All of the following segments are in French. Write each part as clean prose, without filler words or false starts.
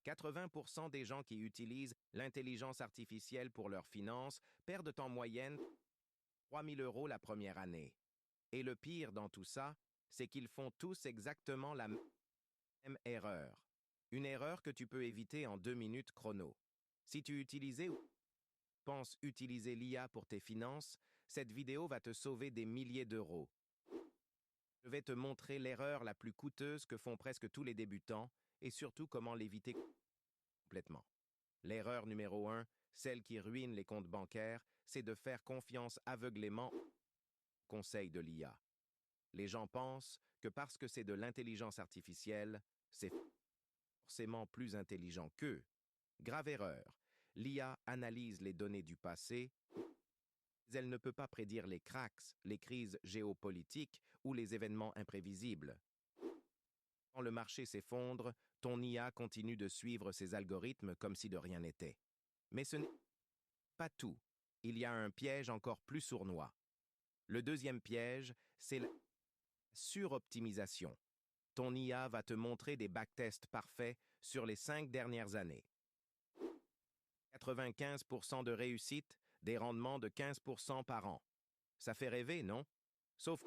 80% des gens qui utilisent l'intelligence artificielle pour leurs finances perdent en moyenne 3 000 € la première année. Et le pire dans tout ça, c'est qu'ils font tous exactement la même erreur. Une erreur que tu peux éviter en 2 minutes chrono. Si tu utilisais ou penses utiliser l'IA pour tes finances, cette vidéo va te sauver des milliers d'euros. Je vais te montrer l'erreur la plus coûteuse que font presque tous les débutants et surtout comment l'éviter complètement. L'erreur numéro 1, celle qui ruine les comptes bancaires, c'est de faire confiance aveuglément aux conseils de l'IA. Les gens pensent que parce que c'est de l'intelligence artificielle, c'est forcément plus intelligent qu'eux. Grave erreur. L'IA analyse les données du passé, mais elle ne peut pas prédire les cracks, les crises géopolitiques ou les événements imprévisibles. Quand le marché s'effondre, ton IA continue de suivre ses algorithmes comme si de rien n'était. Mais ce n'est pas tout. Il y a un piège encore plus sournois. Le deuxième piège, c'est la suroptimisation. Ton IA va te montrer des backtests parfaits sur les 5 dernières années. 95% de réussite, des rendements de 15% par an. Ça fait rêver, non? Sauf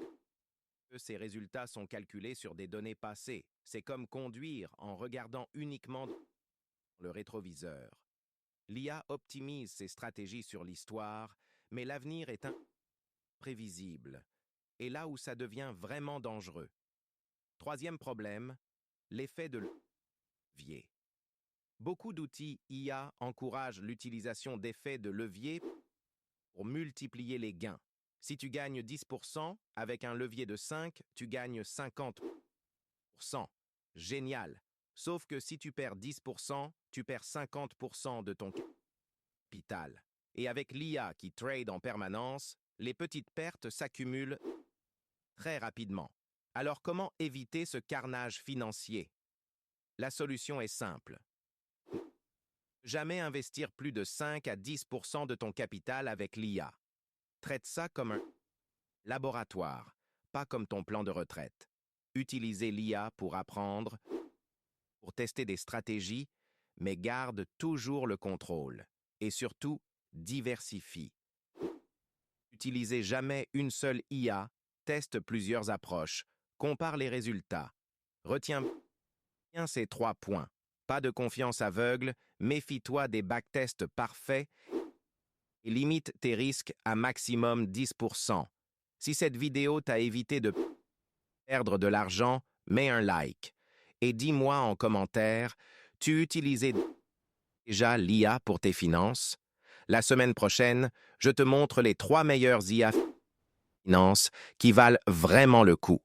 que ces résultats sont calculés sur des données passées. C'est comme conduire en regardant uniquement le rétroviseur. L'IA optimise ses stratégies sur l'histoire, mais l'avenir est imprévisible. Et là où ça devient vraiment dangereux. Troisième problème, l'effet de levier. Beaucoup d'outils IA encouragent l'utilisation d'effets de levier pour multiplier les gains. Si tu gagnes 10%, avec un levier de 5, tu gagnes 50%. Génial. Sauf que si tu perds 10%, tu perds 50% de ton capital. Et avec l'IA qui trade en permanence, les petites pertes s'accumulent très rapidement. Alors comment éviter ce carnage financier? La solution est simple. Jamais investir plus de 5 à 10% de ton capital avec l'IA. Traite ça comme un laboratoire, pas comme ton plan de retraite. Utilisez l'IA pour apprendre, pour tester des stratégies, mais garde toujours le contrôle. Et surtout, diversifie. N'utilisez jamais une seule IA, teste plusieurs approches, compare les résultats. Retiens bien ces 3 points. Pas de confiance aveugle, méfie-toi des backtests parfaits et limite tes risques à maximum 10%. Si cette vidéo t'a évité de perdre de l'argent, mets un like. Et dis-moi en commentaire, tu utilisais déjà l'IA pour tes finances? La semaine prochaine, je te montre les 3 meilleures IA finances qui valent vraiment le coup.